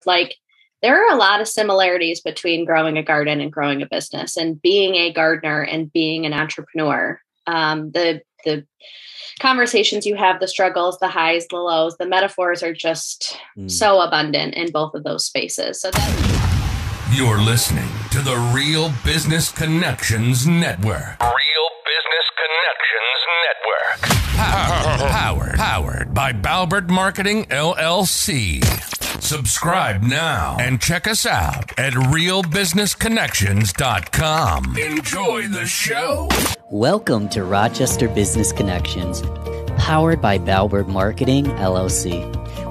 like there are a lot of similarities between growing a garden and growing a business, and being a gardener and being an entrepreneur. The conversations you have, the struggles, the highs, the lows, the metaphors are just so abundant in both of those spaces. So you're listening to the Real Business Connections Network. Real Business Connections Network. Powered by Balbert Marketing, LLC. Subscribe now and check us out at realbusinessconnections.com. Enjoy the show. Welcome to Rochester Business Connections, powered by Balbert Marketing, LLC,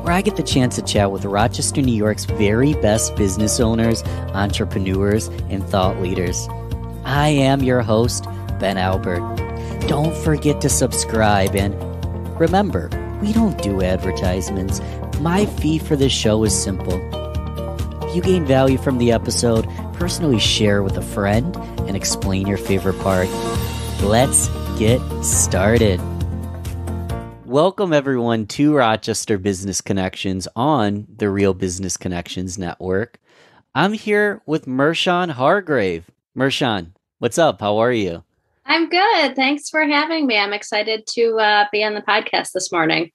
where I get the chance to chat with Rochester, New York's very best business owners, entrepreneurs, and thought leaders. I am your host, Ben Albert. Don't forget to subscribe, and remember, we don't do advertisements. My fee for this show is simple. If you gain value from the episode, personally share with a friend and explain your favorite part. Let's get started. Welcome everyone to Rochester Business Connections on the Real Business Connections Network. I'm here with Mershawn Hargrave. Mershawn, what's up? How are you? I'm good. Thanks for having me. I'm excited to be on the podcast this morning.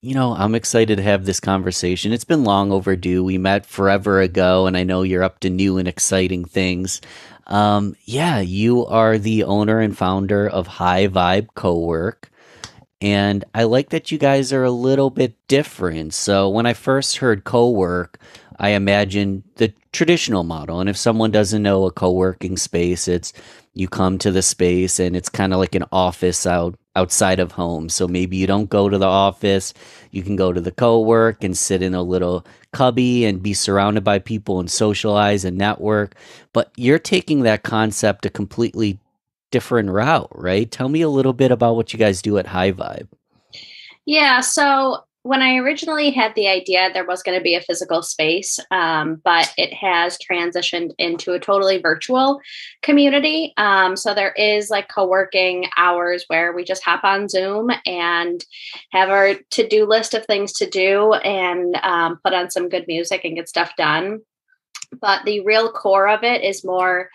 You know, I'm excited to have this conversation. It's been long overdue. We met forever ago, and I know you're up to new and exciting things. You are the owner and founder of High Vibe Cowork, and I like that you guys are a little bit different. So when I first heard Cowork, I imagined the traditional model. And if someone doesn't know a co-working space, it's you come to the space and it's kind of like an office outside of home. So maybe you don't go to the office, you can go to the co-work and sit in a little cubby and be surrounded by people and socialize and network. But you're taking that concept a completely different route, right? Tell me a little bit about what you guys do at High Vibe. Yeah, so when I originally had the idea, there was going to be a physical space, but it has transitioned into a totally virtual community. So there is like co-working hours where we just hop on Zoom and have our to-do list of things to do and put on some good music and get stuff done. But the real core of it is more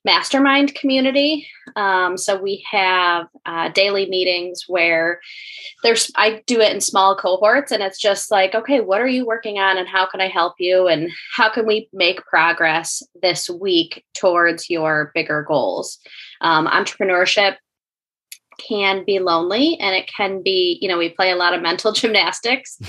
mastermind community. So we have daily meetings where I do it in small cohorts, and it's just like, okay, what are you working on and how can I help you? And how can we make progress this week towards your bigger goals? Entrepreneurship can be lonely, and it can be, we play a lot of mental gymnastics.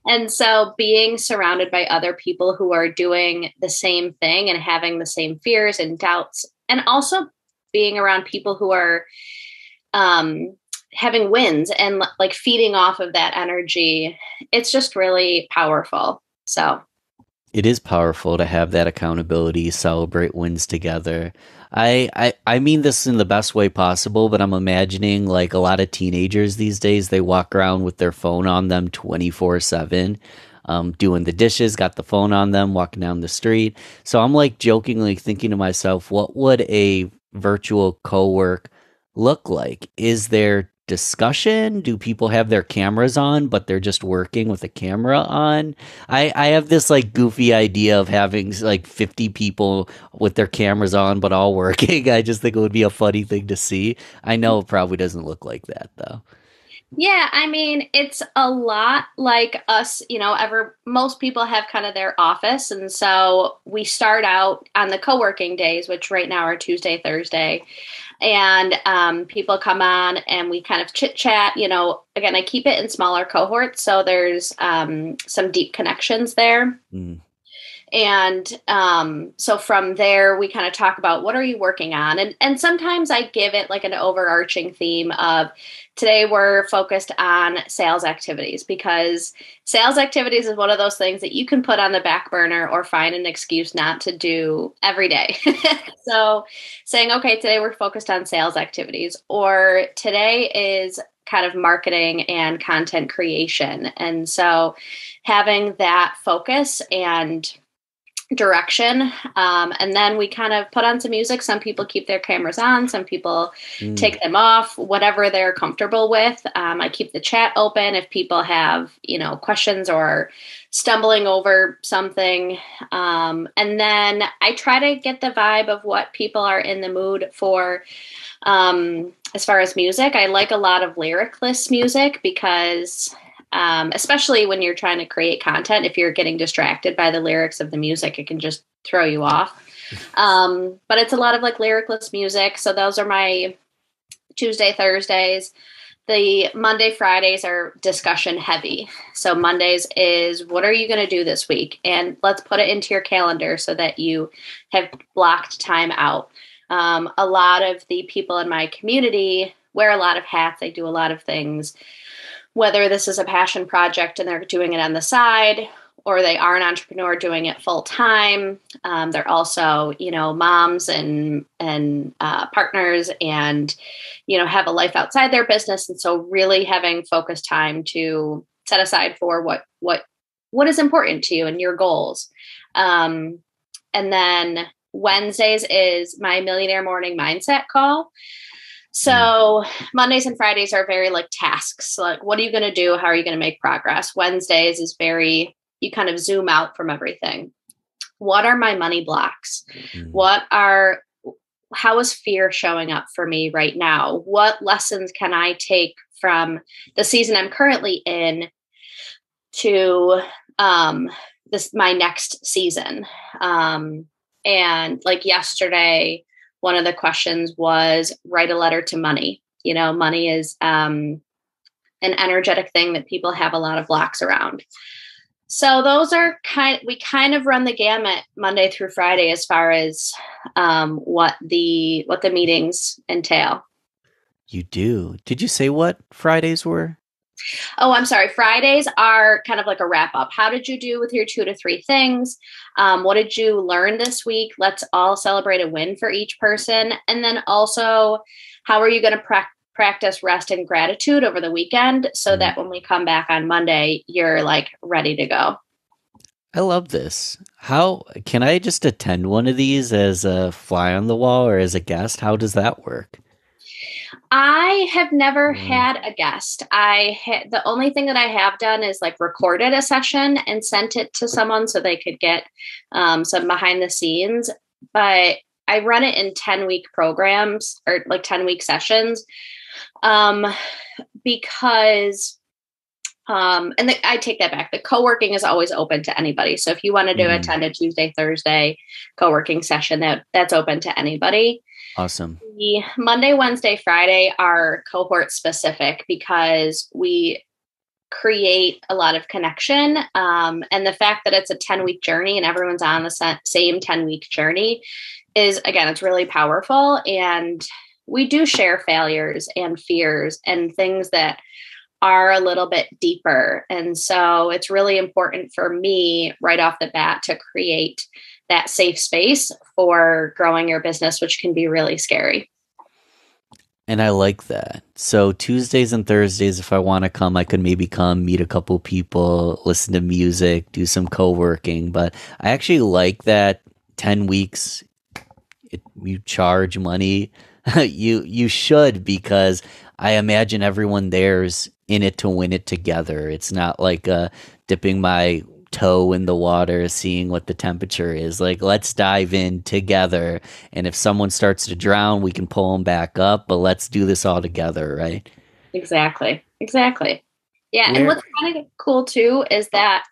And so being surrounded by other people who are doing the same thing and having the same fears and doubts, and also being around people who are having wins and like feeding off of that energy, it's just really powerful. So it is powerful to have that accountability, celebrate wins together. I mean this in the best way possible, but I'm imagining like a lot of teenagers these days, they walk around with their phone on them 24/7, doing the dishes, got the phone on them, walking down the street. So I'm like jokingly thinking to myself, what would a virtual co-work look like? Is there discussion? Do people have their cameras on, but they're just working with a camera on? I have this like goofy idea of having like 50 people with their cameras on, but all working. I just think it would be a funny thing to see. I know it probably doesn't look like that though. Yeah, I mean, it's a lot like us, most people have kind of their office. And so we start out on the co-working days, which right now are Tuesday, Thursday. And people come on and we kind of chit chat, again, I keep it in smaller cohorts. So there's some deep connections there. Mm. And so from there, we kind of talk about what are you working on? And sometimes I give it like an overarching theme of today we're focused on sales activities, because sales activities is one of those things that you can put on the back burner or find an excuse not to do every day. So saying, okay, today we're focused on sales activities, or today is kind of marketing and content creation. And so having that focus and direction. And then we kind of put on some music. Some people keep their cameras on, some people take them off, whatever they're comfortable with. I keep the chat open if people have, questions or stumbling over something. And then I try to get the vibe of what people are in the mood for. As far as music, I like a lot of lyricless music because especially when you're trying to create content, if you're getting distracted by the lyrics of the music, it can just throw you off. But it's a lot of like lyricless music. So those are my Tuesday, Thursdays. The Monday, Fridays are discussion heavy. So Mondays is what are you going to do this week? And let's put it into your calendar so that you have blocked time out. A lot of the people in my community wear a lot of hats. They do a lot of things, whether this is a passion project and they're doing it on the side, or they are an entrepreneur doing it full time. They're also, moms and partners and, have a life outside their business. And so really having focused time to set aside for what is important to you and your goals. And then Wednesdays is my Millionaire Morning Mindset call. So Mondays and Fridays are very like tasks. Like, what are you going to do? How are you going to make progress? Wednesdays is you kind of zoom out from everything. What are my money blocks? How is fear showing up for me right now? What lessons can I take from the season I'm currently in to my next season? And like yesterday, one of the questions was write a letter to money. Money is an energetic thing that people have a lot of blocks around. So those are we kind of run the gamut Monday through Friday as far as what the meetings entail. You do. Did you say what Fridays were? Oh, I'm sorry. Fridays are kind of like a wrap up. How did you do with your 2 to 3 things? What did you learn this week? Let's all celebrate a win for each person. And then also, how are you going to practice rest and gratitude over the weekend so that when we come back on Monday, you're like ready to go? I love this. How can I just attend one of these as a fly on the wall or as a guest? How does that work? I have never had a guest. The only thing that I have done is like recorded a session and sent it to someone so they could get some behind the scenes. But I run it in 10-week programs or like 10-week sessions because I take that back. The co-working is always open to anybody. So if you want to attend a Tuesday, Thursday co-working session, that's open to anybody. Awesome. The Monday, Wednesday, Friday are cohort specific because we create a lot of connection. And the fact that it's a 10-week journey and everyone's on the same 10-week journey is, again, it's really powerful. And we do share failures and fears and things that are a little bit deeper. And so it's really important for me right off the bat to create that safe space for growing your business, which can be really scary. And I like that. So Tuesdays and Thursdays, if I want to come, I could maybe come, meet a couple people, listen to music, do some co-working. But I actually like that 10 weeks, you charge money. You should, because I imagine everyone there's in it to win it together. It's not like dipping my toe in the water, seeing what the temperature is. Like, let's dive in together. And if someone starts to drown, we can pull them back up, but let's do this all together, right? Exactly. Yeah. And what's kind of cool too is that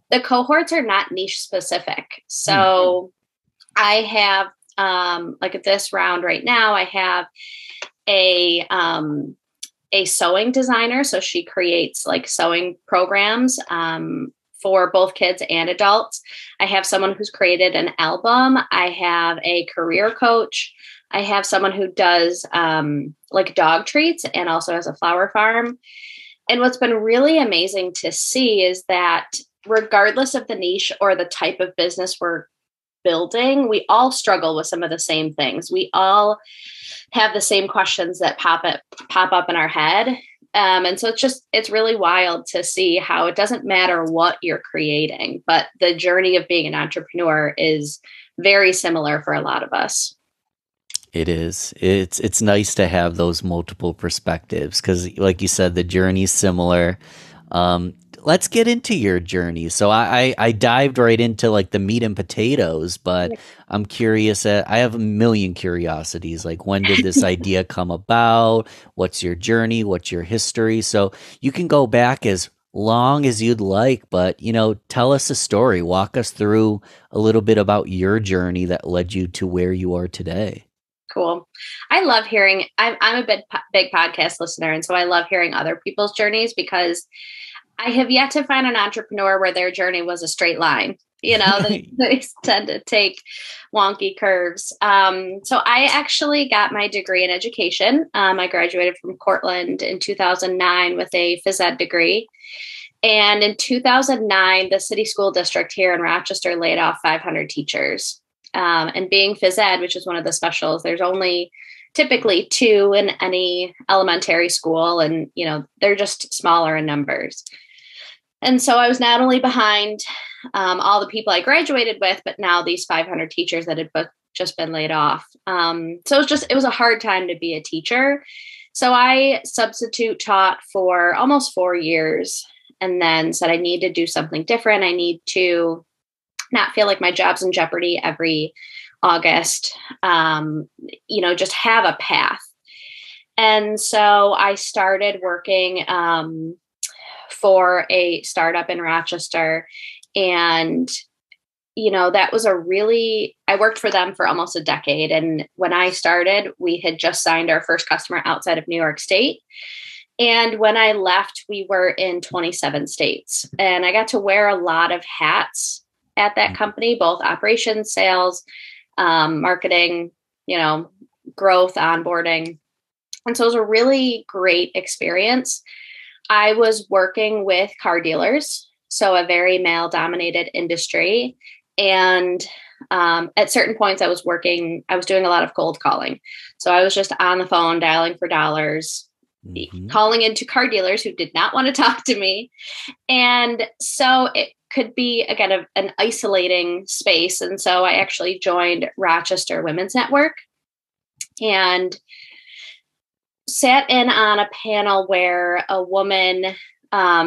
the cohorts are not niche specific. So I have, like at this round right now, I have a sewing designer. So she creates like sewing programs, for both kids and adults. I have someone who's created an album. I have a career coach. I have someone who does like dog treats and also has a flower farm. And what's been really amazing to see is that regardless of the niche or the type of business we're building, we all struggle with some of the same things. We all have the same questions that pop up in our head. And so it's really wild to see how it doesn't matter what you're creating, but the journey of being an entrepreneur is very similar for a lot of us. It is. It's nice to have those multiple perspectives because, like you said, the journey's similar. Let's get into your journey. So I dived right into like the meat and potatoes, but I'm curious. I have a million curiosities. Like, when did this idea come about? What's your journey? What's your history? So you can go back as long as you'd like, but tell us a story. Walk us through a little bit about your journey that led you to where you are today. Cool. I love hearing, I'm a big podcast listener. And so I love hearing other people's journeys because I have yet to find an entrepreneur where their journey was a straight line. They tend to take wonky curves. So I actually got my degree in education. I graduated from Cortland in 2009 with a phys ed degree. And in 2009, the city school district here in Rochester laid off 500 teachers. And being phys ed, which is one of the specials, there's only typically 2 in any elementary school. And, they're just smaller in numbers. And so I was not only behind all the people I graduated with, but now these 500 teachers that had just been laid off. So it was a hard time to be a teacher. So I substitute taught for almost 4 years and then said, I need to do something different. I need to not feel like my job's in jeopardy every August, just have a path. And so I started working for a startup in Rochester. And, that was I worked for them for almost a decade. And when I started, we had just signed our first customer outside of New York State. And when I left, we were in 27 states. And I got to wear a lot of hats at that company, both operations, sales, marketing, growth, onboarding. And so it was a really great experience. I was working with car dealers, so a very male dominated industry. And at certain points I was doing a lot of cold calling. So I was just on the phone dialing for dollars, calling into car dealers who did not want to talk to me. And so it could be, again, an isolating space. And so I actually joined Rochester Women's Network and sat in on a panel where a woman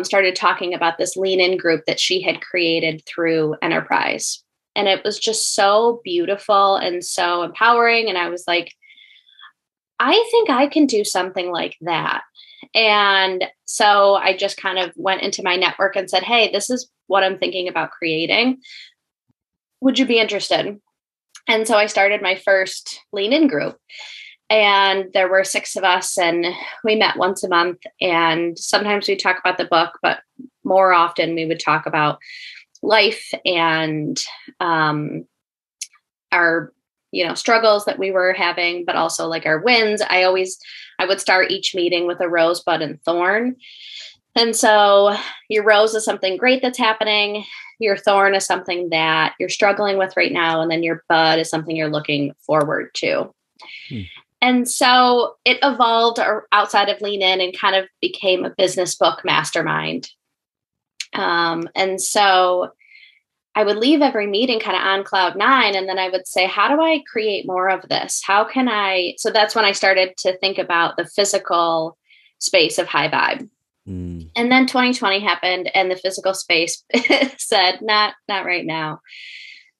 started talking about this lean-in group that she had created through Enterprise. And it was just so beautiful and so empowering. And I was like, I think I can do something like that. And so I just kind of went into my network and said, hey, this is what I'm thinking about creating. Would you be interested? And so I started my first lean-in group. And there were 6 of us, and we met once a month. And sometimes we talk about the book, but more often we would talk about life and our struggles that we were having, but also like our wins. I would start each meeting with a rosebud and thorn. And so your rose is something great that's happening. Your thorn is something that you're struggling with right now. And then your bud is something you're looking forward to. And so it evolved outside of Lean In and kind of became a business book mastermind. And so I would leave every meeting kind of on cloud 9. And then I would say, how do I create more of this? So that's when I started to think about the physical space of High Vibe. And then 2020 happened and the physical space said, not right now.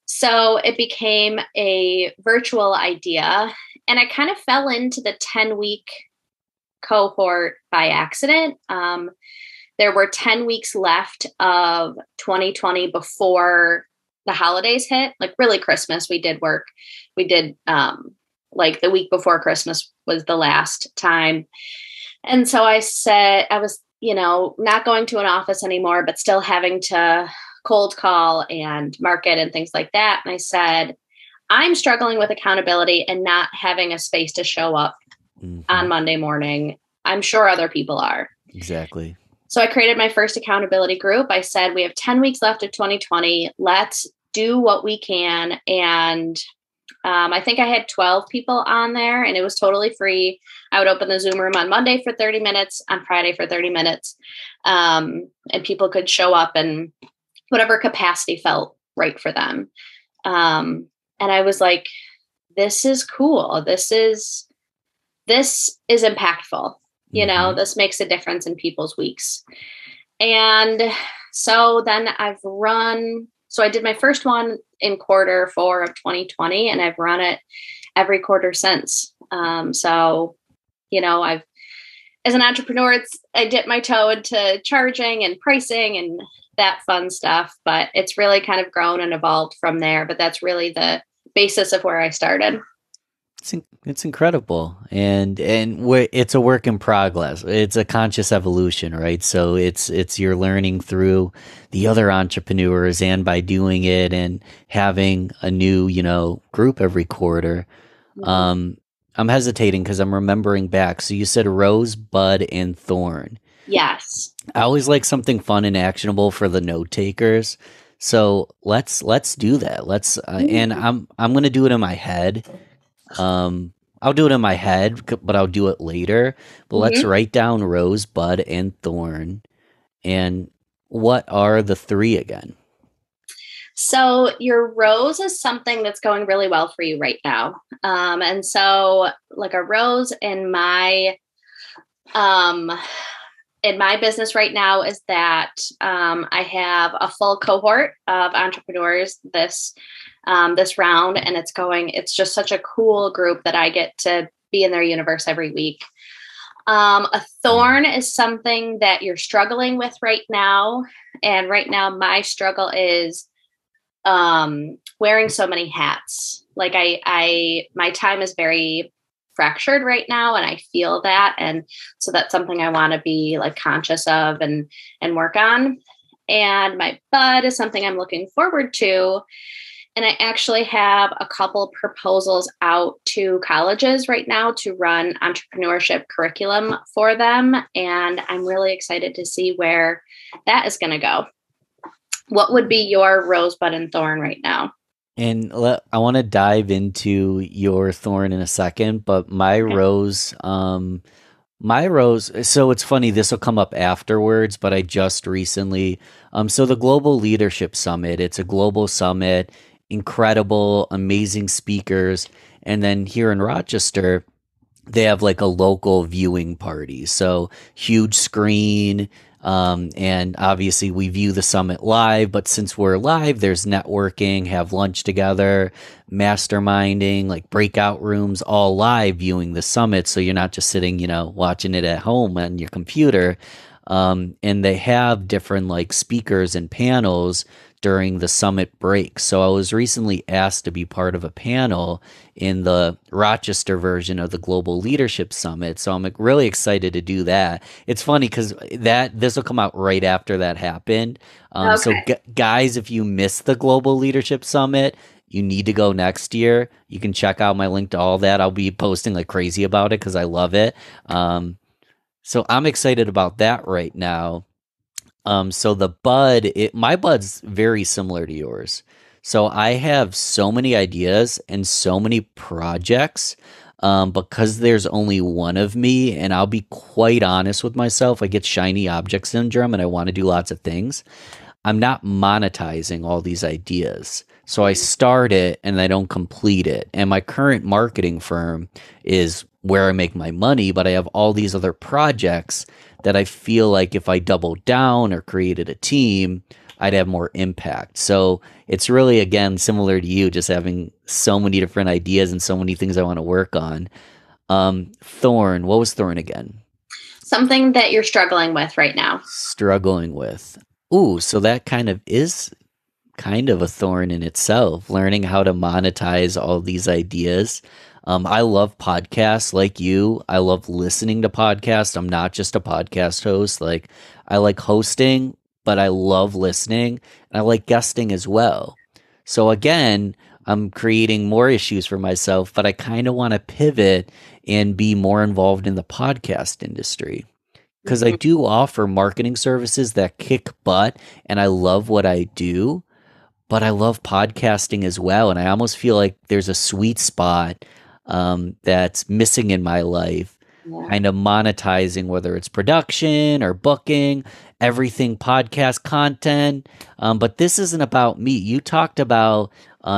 So it became a virtual idea. And I kind of fell into the 10-week cohort by accident. There were 10 weeks left of 2020 before the holidays hit, like really Christmas. We did work. We did like the week before Christmas was the last time. And so I said, I was, not going to an office anymore, but still having to cold call and market and things like that. And I said, I'm struggling with accountability and not having a space to show up on Monday morning. I'm sure other people are. Exactly. So I created my first accountability group. I said, we have 10 weeks left of 2020. Let's do what we can. And I think I had 12 people on there, and it was totally free. I would open the Zoom room on Monday for 30 minutes, on Friday for 30 minutes. And people could show up in whatever capacity felt right for them. And I was like, this is cool. This is impactful. You know, this makes a difference in people's weeks. And so then so I did my first one in Q4 of 2020, and I've run it every quarter since. So, you know, as an entrepreneur, I dip my toe into charging and pricing and that fun stuff, but it's really kind of grown and evolved from there. But that's really the basis of where I started. It's incredible, and it's a work in progress. It's a conscious evolution, right? So it's you're learning through the other entrepreneurs, and by doing it and having a new group every quarter. I'm hesitating because I'm remembering back. So you said rose, bud, and thorn. Yes. I always like something fun and actionable for the note takers. So let's do that. And I'm going to do it in my head. I'll do it in my head, but I'll do it later. But let's write down rose, bud, and thorn. And what are the three again? So your rose is something that's going really well for you right now. And so like a rose in my business right now is that I have a full cohort of entrepreneurs this round, and it's just such a cool group that I get to be in their universe every week. A thorn is something that you're struggling with right now. And right now my struggle is wearing so many hats. Like my time is very fractured right now, and I feel that. And so that's something I want to be like conscious of and work on. And my bud is something I'm looking forward to. And I actually have a couple proposals out to colleges right now to run entrepreneurship curriculum for them. And I'm really excited to see where that is going to go. What would be your rosebud and thorn right now? And I want to dive into your thorn in a second, but my rose, so it's funny, this will come up afterwards, but I just recently, so the Global Leadership Summit, it's a global summit, incredible, amazing speakers. And then here in Rochester, they have like a local viewing party. So huge screen. And obviously we view the summit live, but since we're live, there's networking, have lunch together, masterminding, like breakout rooms, all live viewing the summit. So you're not just sitting, watching it at home on your computer. And they have different like speakers and panels during the summit break. So I was recently asked to be part of a panel in the Rochester version of the Global Leadership Summit. So I'm really excited to do that. It's funny because this will come out right after that happened. Okay. So guys, if you missed the Global Leadership Summit, you need to go next year. You can check out my link to all that. I'll be posting like crazy about it because I love it. So I'm excited about that right now. So the bud, my bud's very similar to yours. So I have so many ideas and so many projects, because there's only one of me, and I'll be quite honest with myself. I get shiny object syndrome and I want to do lots of things. I'm not monetizing all these ideas. So I start it and I don't complete it. And my current marketing firm is where I make my money, but I have all these other projects that I feel like if I doubled down or created a team, I'd have more impact. So it's really, again, similar to you, just having so many different ideas and so many things I want to work on. Thorn, what was thorn again? Something that you're struggling with right now. Struggling with. Ooh, so that kind of is kind of a thorn in itself, learning how to monetize all these ideas. I love podcasts like you. I love listening to podcasts. I'm not just a podcast host. Like I like hosting, but I love listening, and I like guesting as well. So again, I'm creating more issues for myself, but I kind of want to pivot and be more involved in the podcast industry. Because I do offer marketing services that kick butt, and I love what I do. but I love podcasting as well. And I almost feel like there's a sweet spot that's missing in my life, Yeah. kind of monetizing, whether it's production or booking, everything podcast content. But this isn't about me. You talked about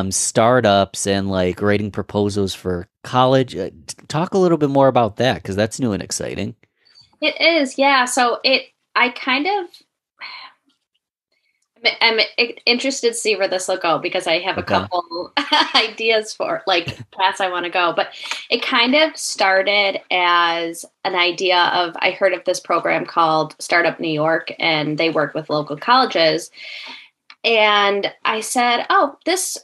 startups and like writing proposals for college. Talk a little bit more about that because that's new and exciting. It is, yeah. I kind of, I'm interested to see where this will go because I have a Okay. couple ideas for like paths I want to go. But it kind of started as an idea of, I heard of this program called Startup New York, and they work with local colleges. And I said, oh, this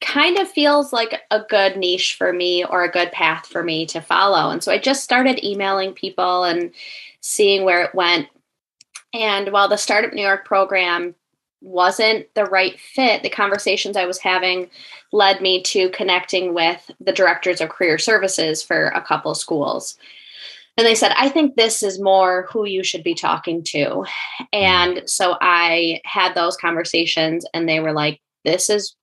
kind of feels like a good niche for me or a good path for me to follow. And so I just started emailing people and seeing where it went. And while the Startup New York program wasn't the right fit, the conversations I was having led me to connecting with the directors of career services for a couple schools. And they said, I think this is more who you should be talking to. And so I had those conversations and they were like, this is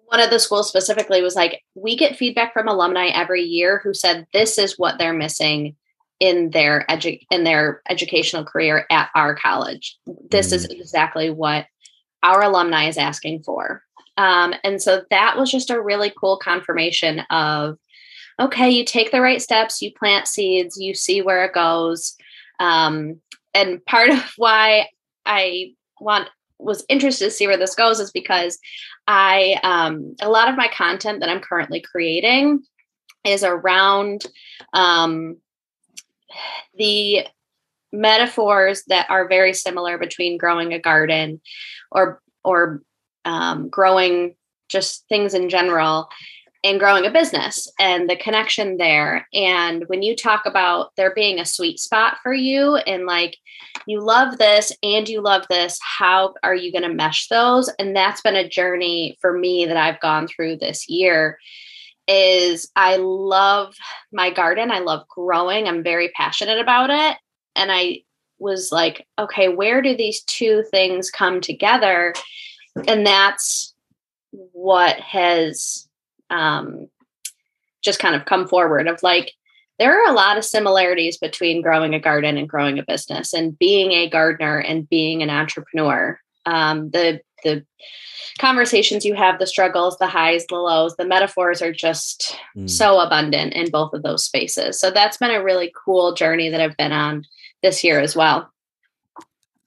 one of the schools specifically was like, we get feedback from alumni every year who said this is what they're missing in their educational career at our college. This is exactly what our alumni is asking for. And so that was just a really cool confirmation of, okay, you take the right steps, you plant seeds, you see where it goes. And part of why I was interested to see where this goes is because a lot of my content that I'm currently creating is around the metaphors that are very similar between growing a garden or growing just things in general and growing a business and the connection there. And when you talk about there being a sweet spot for you and like, you love this and you love this, how are you going to mesh those? And that's been a journey for me that I've gone through this year. Is I love my garden. I love growing. I'm very passionate about it. And I was like, okay, where do these two things come together? And that's what has just kind of come forward of like, there are a lot of similarities between growing a garden and growing a business and being a gardener and being an entrepreneur. The conversations you have, the struggles, the highs, the lows, the metaphors are just so abundant in both of those spaces. So that's been a really cool journey that I've been on this year as well.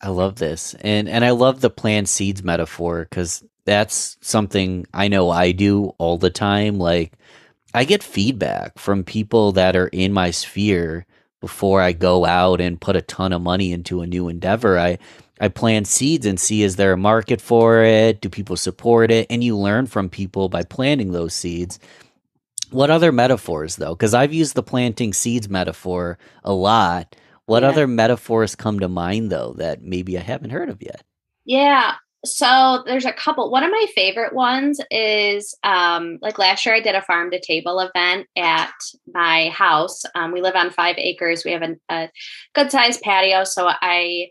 I love this. And I love the plant seeds metaphor because that's something I know I do all the time. Like I get feedback from people that are in my sphere before I go out and put a ton of money into a new endeavor. I plant seeds and see, is there a market for it? Do people support it? And you learn from people by planting those seeds. What other metaphors, though? Because I've used the planting seeds metaphor a lot. What other metaphors come to mind, though, that maybe I haven't heard of yet? Yeah. So there's a couple. One of my favorite ones is like last year I did a farm to table event at my house. We live on 5 acres. We have a good sized patio. So I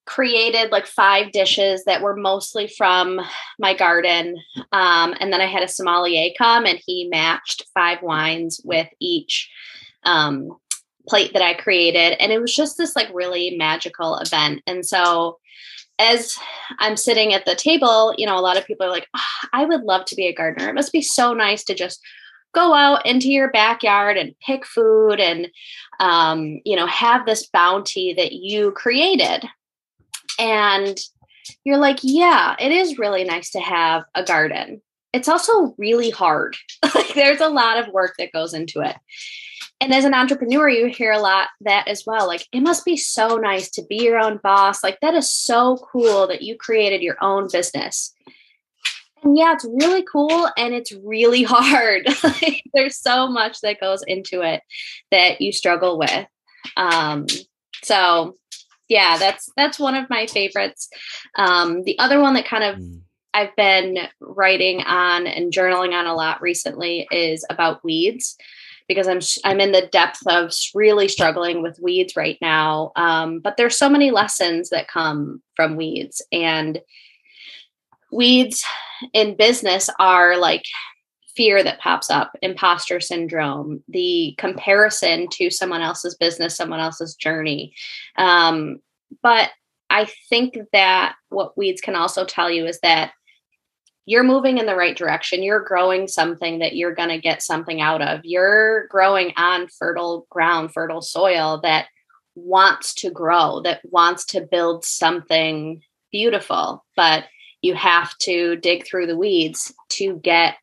created like 5 dishes that were mostly from my garden. And then I had a sommelier come and he matched 5 wines with each plate that I created. And it was just this like really magical event. And so as I'm sitting at the table, you know, a lot of people are like, oh, I would love to be a gardener. It must be so nice to just go out into your backyard and pick food and, you know, have this bounty that you created. And you're like, yeah, it is really nice to have a garden. It's also really hard. Like there's a lot of work that goes into it. And as an entrepreneur, you hear a lot that as well. Like, it must be so nice to be your own boss. Like, that is so cool that you created your own business. And yeah, it's really cool. And it's really hard. Like, there's so much that goes into it that you struggle with. So yeah, that's one of my favorites. The other one that kind of I've been writing on and journaling on a lot recently is about weeds. Because I'm in the depth of really struggling with weeds right now. But there's so many lessons that come from weeds. And weeds in business are like fear that pops up, imposter syndrome, the comparison to someone else's business, someone else's journey. But I think that what weeds can also tell you is that you're moving in the right direction. You're growing something that you're going to get something out of. You're growing on fertile ground, fertile soil that wants to grow, that wants to build something beautiful. But you have to dig through the weeds to get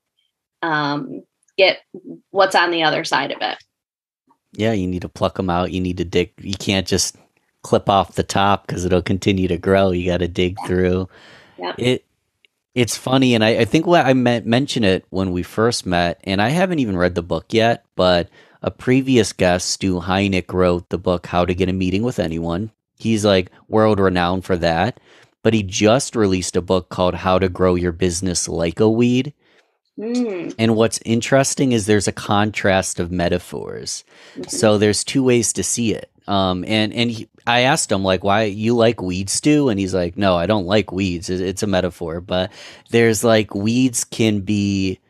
what's on the other side of it. Yeah, you need to pluck them out. You need to dig. You can't just clip off the top because it'll continue to grow. You got to dig through. Yep. It's funny, and I think what I mentioned it when we first met, and I haven't even read the book yet, but a previous guest, Stu Heineck, wrote the book How to Get a Meeting with Anyone. He's like world renowned for that, but he just released a book called How to Grow Your Business Like a Weed. And what's interesting is there's a contrast of metaphors. So there's two ways to see it. I asked him, like, why you like weeds, Stu? And he's like, no, I don't like weeds. It's a metaphor. But there's like weeds can be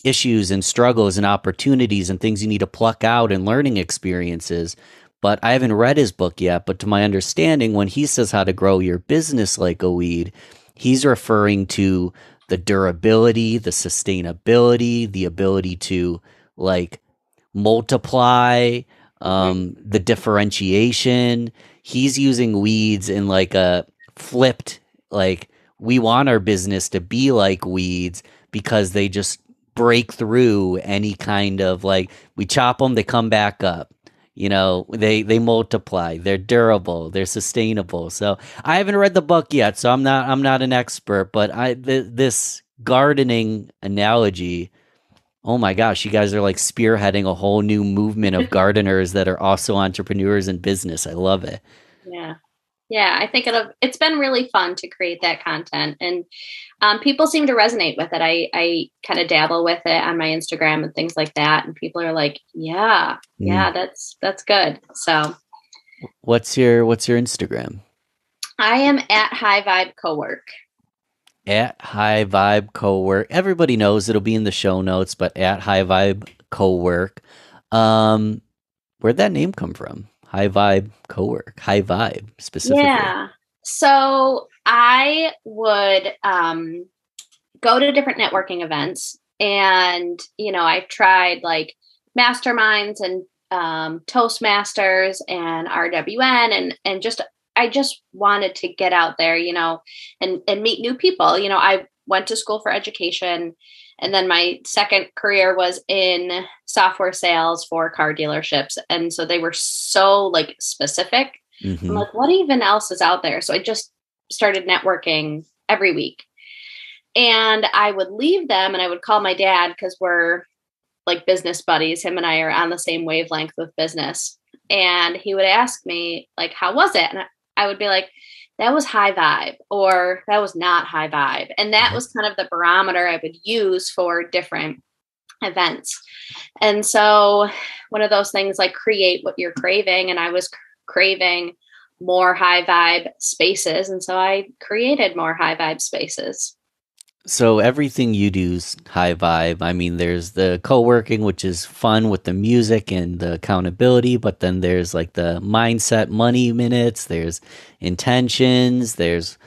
issues and struggles and opportunities and things you need to pluck out and learning experiences. But I haven't read his book yet. But to my understanding, when he says how to grow your business like a weed, he's referring to the durability, the sustainability, the ability to like multiply, the differentiation. He's using weeds in like a flipped, like we want our business to be like weeds because they just break through any kind of like we chop them, they come back up. You know, they multiply. They're durable. They're sustainable. So I haven't read the book yet, so I'm not an expert. But this gardening analogy, oh my gosh, you guys are like spearheading a whole new movement of gardeners that are also entrepreneurs in business. I love it. Yeah, I think it's been really fun to create that content, and people seem to resonate with it. I kind of dabble with it on my Instagram and things like that, and people are like, yeah, that's good. So, what's your Instagram? I am at High Vibe Cowork. At High Vibe Cowork. Everybody knows it'll be in the show notes, but at High Vibe Cowork. Where'd that name come from? High Vibe Cowork. High Vibe specifically. Yeah. So I would go to different networking events, and I've tried like masterminds and Toastmasters and RWN, and I just wanted to get out there, and meet new people. I went to school for education, and then my second career was in software sales for car dealerships. And so they were so like specific. I'm like, what even else is out there? So I just started networking every week, and I would leave them and I would call my dad because we're like business buddies. Him and I are on the same wavelength with business. And he would ask me like, how was it? And I would be like, that was high vibe, or that was not high vibe. And that was kind of the barometer I would use for different events. And so one of those things like create what you're craving. And I was craving more high vibe spaces. And so I created more high vibe spaces. So everything you do is high vibe. I mean, there's the co-working, which is fun with the music and the accountability, but then there's like the mindset money minutes, there's intentions, there's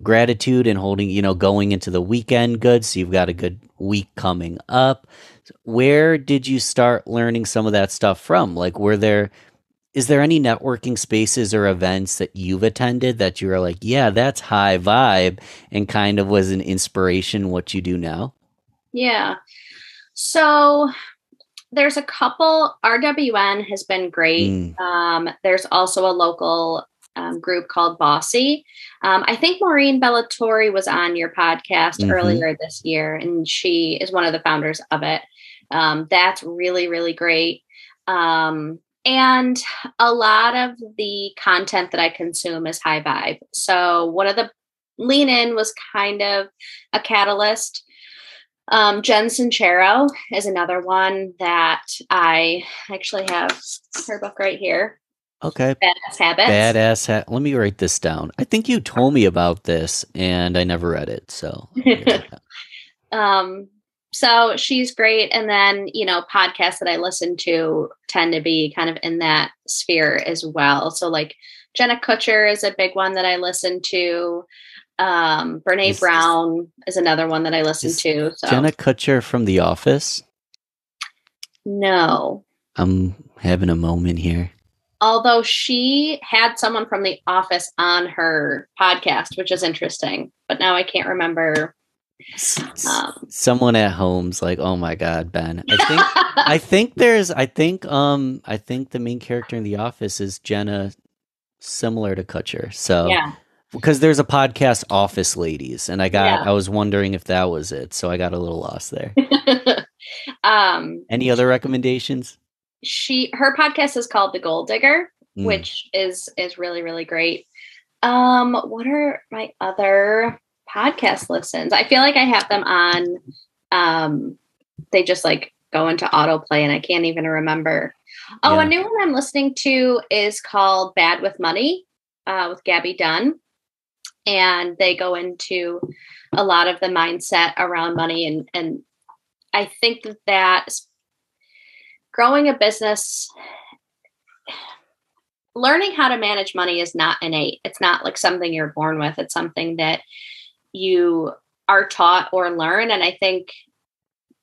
gratitude and holding, going into the weekend good. So you've got a good week coming up. Where did you start learning some of that stuff from? Like, is there any networking spaces or events that you've attended that you were like, yeah, that's high vibe, and kind of was an inspiration what you do now? Yeah. So there's a couple. RWN has been great. There's also a local group called Bossy. I think Maureen Bellatori was on your podcast earlier this year, and she is one of the founders of it. That's really, really great. And a lot of the content that I consume is high vibe. So one of the Lean In was kind of a catalyst. Jen Sincero is another one that I actually have her book right here. Okay. Badass Habits. Let me write this down. I think you told me about this and I never read it. So let me write that. um, so she's great. And then, podcasts that I listen to tend to be kind of in that sphere as well. So like Jenna Kutcher is a big one that I listen to. Brene Is, Brown is another one that I listen is to. So Jenna Kutcher from The Office? no, I'm having a moment here. although she had someone from The Office on her podcast, which is interesting, but now I can't remember. Someone at home's like, "Oh my God, Ben." I think the main character in The Office is Jenna, similar to Kutcher. So Yeah, because there's a podcast, Office Ladies, and yeah. I was wondering if that was it, so I got a little lost there. um, Any other recommendations? her podcast is called The Gold Digger, Mm. which is really, really great. What are my other podcast listens? I feel like I have them on. They just like go into autoplay, and I can't even remember. Oh, a Yeah. new one I'm listening to is called Bad with Money, with Gabby Dunn, and they go into a lot of the mindset around money, and I think that growing a business, learning how to manage money is not innate. It's not like something you're born with. It's something that you are taught or learn. And I think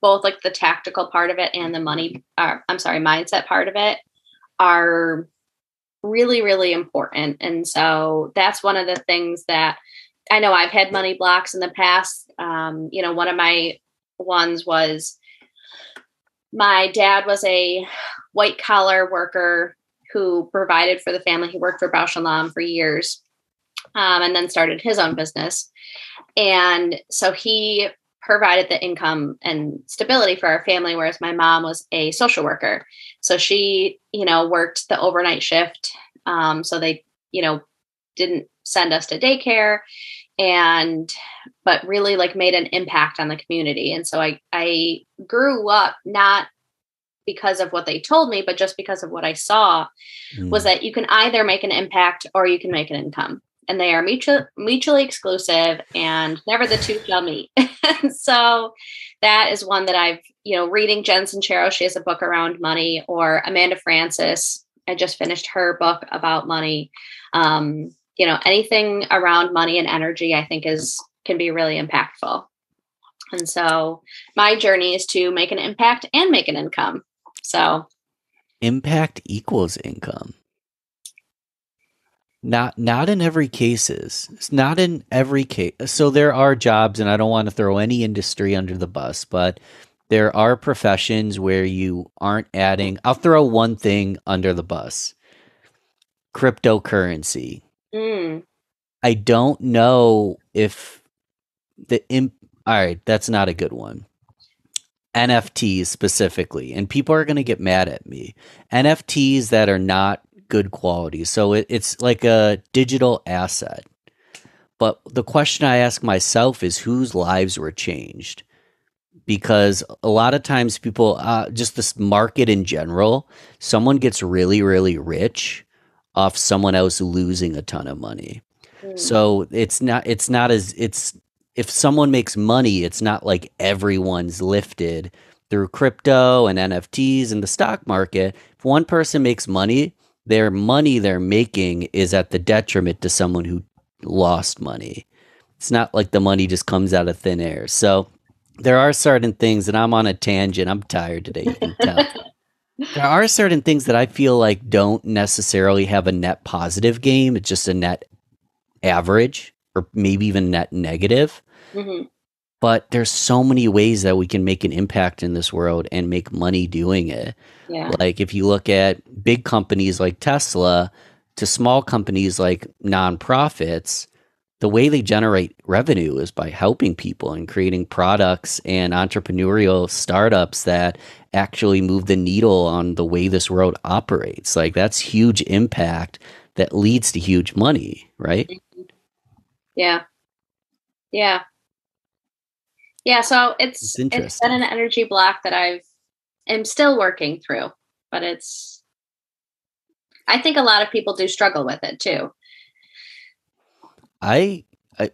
both like the tactical part of it and the mindset part of it are really, really important. And so that's one of the things that I know I've had money blocks in the past. One of my ones was my dad was a white collar worker who provided for the family. He worked for Bausch and Lomb for years, and then started his own business. And so he provided the income and stability for our family, whereas my mom was a social worker. So she, worked the overnight shift. So they, didn't send us to daycare, but really like made an impact on the community. And so I grew up not because of what they told me, but just because of what I saw was that you can either make an impact or you can make an income. And they are mutually exclusive, and never the two shall meet. So that is one that I've, reading Jen Sincero. She has a book around money, or Amanda Francis. I just finished her book about money. Anything around money and energy, I think can be really impactful. And so my journey is to make an impact and make an income. So Impact equals income. Not in every cases. It's not in every case. So there are jobs, and I don't want to throw any industry under the bus, but there are professions where you aren't adding. I'll throw one thing under the bus. Cryptocurrency. I don't know if all right, that's not a good one. NFTs specifically, and people are going to get mad at me. NFTs that are not good quality. So it's like a digital asset. But the question I ask myself is whose lives were changed? Because a lot of times people, just this market in general, someone gets really, really rich off someone else losing a ton of money. So it's not if someone makes money, it's not like everyone's lifted through crypto and NFTs and the stock market. If one person makes money, their money they're making is at the detriment to someone who lost money. It's not like the money just comes out of thin air. So there are certain things, and I'm on a tangent. I'm tired today, you can tell. There are certain things that I feel like don't necessarily have a net positive game. It's just a net average, or maybe even net negative. Mm-hmm. But there's so many ways that we can make an impact in this world and make money doing it. Yeah. Like if you look at big companies like Tesla to small companies like nonprofits, the way they generate revenue is by helping people and creating products and entrepreneurial startups that actually move the needle on the way this world operates. Like that's huge impact that leads to huge money, right? Yeah. Yeah. Yeah. So It's it's interesting. been an energy block that am still working through, but I think a lot of people do struggle with it too. I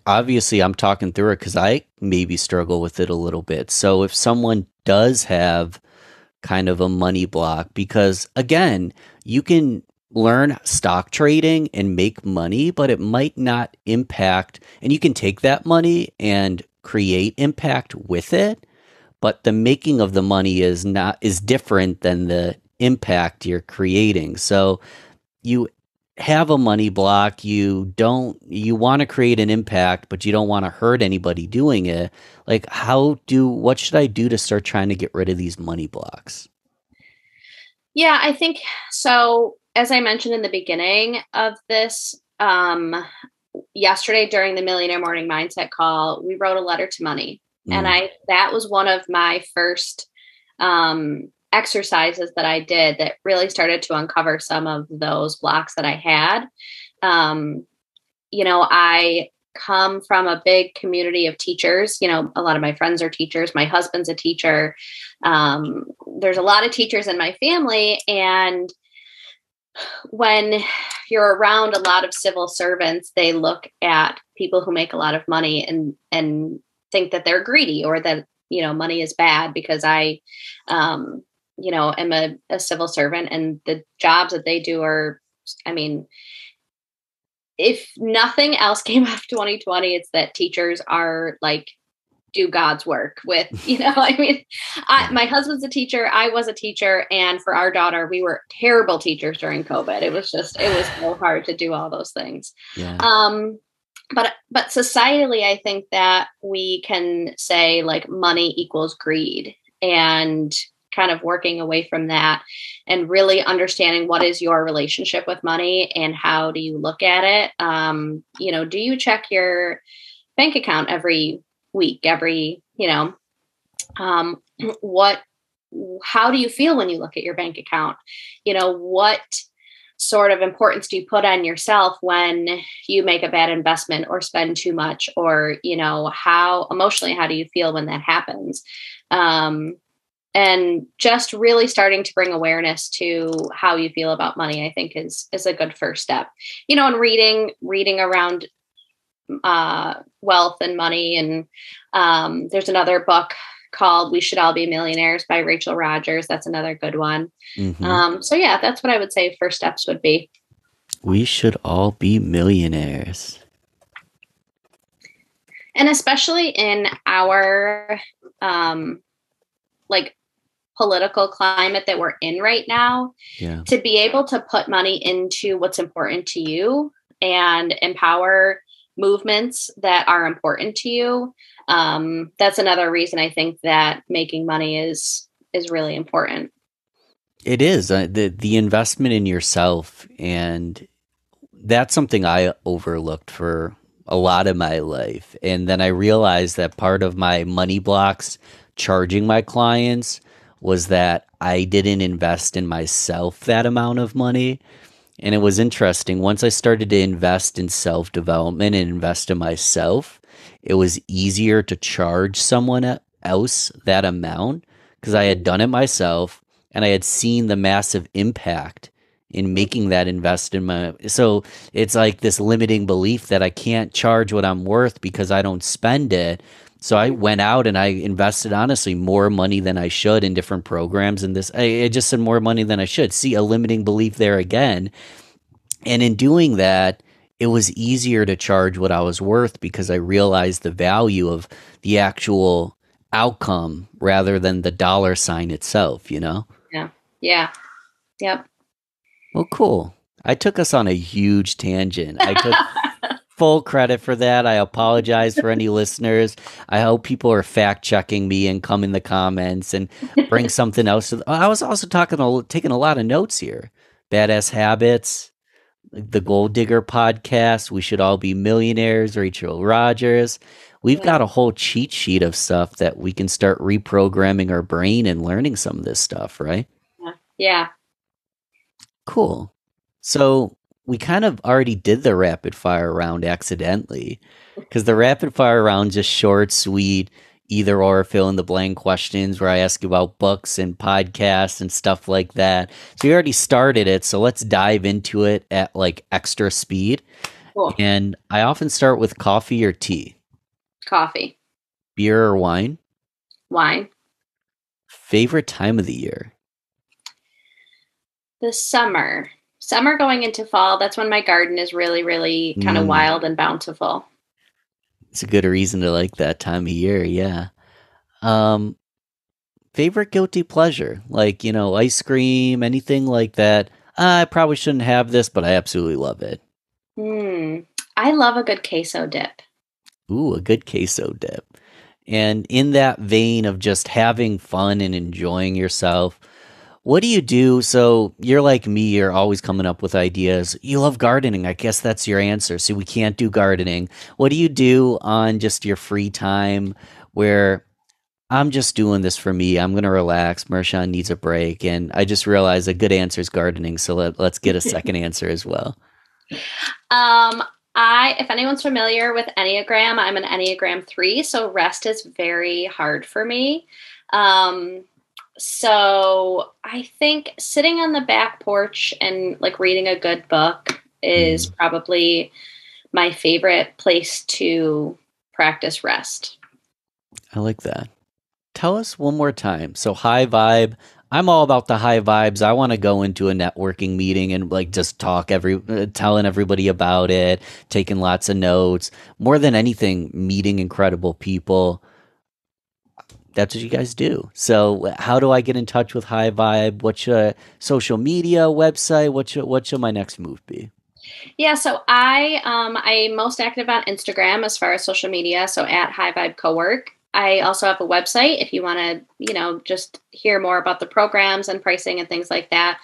obviously I'm talking through it because I maybe struggle with it a little bit. So if someone does have kind of a money block, because again, you can learn stock trading and make money, but it might not impact, and you can take that money and create impact with it, but the making of the money is different than the impact you're creating. So you have a money block, you want to create an impact, but you don't want to hurt anybody doing it. Like what should I do to start trying to get rid of these money blocks? Yeah, I think so. As I mentioned in the beginning of this, yesterday during the Millionaire Morning Mindset call, we wrote a letter to money. And that was one of my first exercises that I did that really started to uncover some of those blocks that I had. I come from a big community of teachers. A lot of my friends are teachers. My husband's a teacher. There's a lot of teachers in my family. And when you're around a lot of civil servants, they look at people who make a lot of money and think that they're greedy or that, money is bad because I, am a civil servant, and the jobs that they do are, if nothing else came out of 2020, it's that teachers are like, do God's work with, my husband's a teacher. I was a teacher. And for our daughter, we were terrible teachers during COVID. It was so hard to do all those things. Yeah. But societally, I think that we can say like money equals greed, and kind of working away from that and really understanding what is your relationship with money and how do you look at it. Do you check your bank account every week, how do you feel when you look at your bank account? What sort of importance do you put on yourself when you make a bad investment or spend too much, or, how do you feel when that happens? And just really starting to bring awareness to how you feel about money, I think is a good first step, and reading around wealth and money. And there's another book called We Should All Be Millionaires by Rachel Rodgers. That's another good one. Mm-hmm. So yeah, that's what I would say first steps would be. We should all be millionaires. And especially in our political climate that we're in right now, to be able to put money into what's important to you and empower movements that are important to you. That's another reason I think that making money is really important. It is the investment in yourself. And that's something I overlooked for a lot of my life. And then I realized that part of my money blocks charging my clients was that I didn't invest in myself that amount of money. And it was interesting. Once I started to invest in self-development and invest in myself, it was easier to charge someone else that amount because I had done it myself and I had seen the massive impact in making that investment. So it's like this limiting belief that I can't charge what I'm worth because I don't spend it. So I went out and I invested, honestly, more money than I should in different programs. And I just said more money than I should. See, a limiting belief there again. And in doing that, it was easier to charge what I was worth because I realized the value of the actual outcome rather than the dollar sign itself, Yeah. Yeah. Yep. Well, cool. I took us on a huge tangent. I took full credit for that. I apologize for any listeners. I hope people are fact checking me and come in the comments and bring something else. I was also taking a lot of notes here. Badass Habits, the Gold Digger podcast, We Should All Be Millionaires, Rachel Rodgers. We've got a whole cheat sheet of stuff that we can start reprogramming our brain and learning some of this stuff, right? Yeah. Cool. So we kind of already did the rapid fire round accidentally because the rapid fire round just short, sweet. either or fill in the blank questions where I ask you about books and podcasts and stuff like that. So you already started it, so let's dive into it at like extra speed. Cool. And I often start with coffee or tea, Coffee. beer or wine, Wine. favorite time of the year. The summer. Summer going into fall, that's when my garden is really, really kind of wild and bountiful. It's a good reason to like that time of year, yeah. Favorite guilty pleasure, like, ice cream, anything like that. I probably shouldn't have this, but I absolutely love it. I love a good queso dip. Ooh, a good queso dip. And in that vein of just having fun and enjoying yourself, what do you do? So you're like me, you're always coming up with ideas. You love gardening. I guess that's your answer. So we can't do gardening. What do you do on just your free time where I'm just doing this for me? I'm going to relax. Mershawn needs a break. And I just realized a good answer is gardening. So let's get a second answer as well. If anyone's familiar with Enneagram, I'm an Enneagram 3, so rest is very hard for me. So I think sitting on the back porch and like reading a good book is probably my favorite place to practice rest. I like that. Tell us one more time. So high vibe. I'm all about the high vibes. I want to go into a networking meeting and like just talk telling everybody about it, taking lots of notes. More than anything, meeting incredible people. That's what you guys do. So how do I get in touch with High Vibe? What should social media, website? What should my next move be? Yeah, so I'm most active on Instagram as far as social media. So at High Vibe Cowork. I also have a website if you want to, just hear more about the programs and pricing and things like that.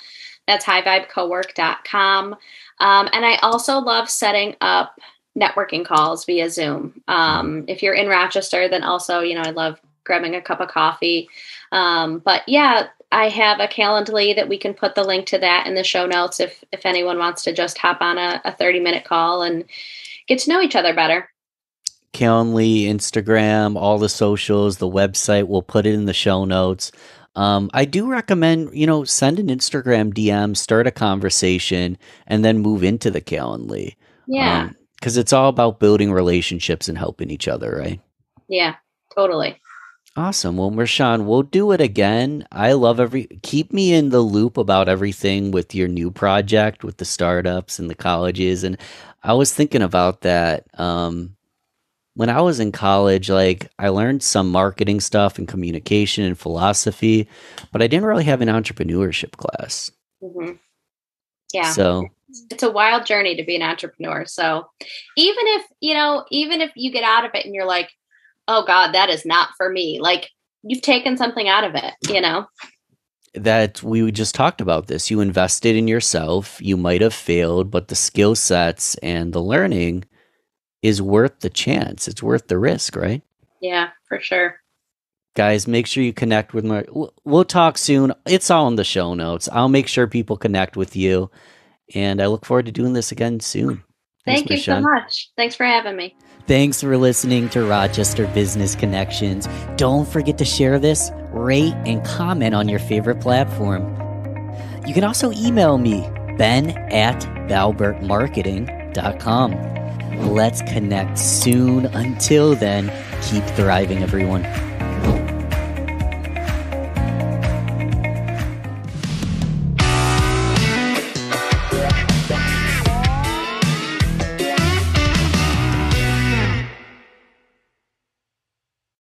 That's highvibecowork.com. And I also love setting up networking calls via Zoom. If you're in Rochester, then also, I love grabbing a cup of coffee. But yeah, I have a Calendly that we can put the link to that in the show notes if anyone wants to just hop on a 30-minute call and get to know each other better. Calendly, Instagram, all the socials, the website, we'll put it in the show notes. I do recommend, send an Instagram DM, start a conversation, and then move into the Calendly. Yeah. Because it's all about building relationships and helping each other, right? Yeah, totally. Awesome. Well, Mershawn, we'll do it again. I love keep me in the loop about everything with your new project, with the startups and the colleges. And I was thinking about that. When I was in college, like I learned some marketing stuff and communication and philosophy, but I didn't really have an entrepreneurship class. Mm-hmm. Yeah. So it's a wild journey to be an entrepreneur. So even if you get out of it and you're like, oh God, that is not for me. Like you've taken something out of it, That we just talked about this. You invested in yourself. You might have failed, but the skill sets and the learning is worth the chance. It's worth the risk, right? Yeah, for sure. Guys, make sure you connect with me. We'll talk soon. It's all in the show notes. I'll make sure people connect with you. And I look forward to doing this again soon. Thank you so much. Thanks for having me. Thanks for listening to Rochester Business Connections. Don't forget to share this, rate, and comment on your favorite platform. You can also email me, ben@balbertmarketing.com. Let's connect soon. Until then, keep thriving, everyone.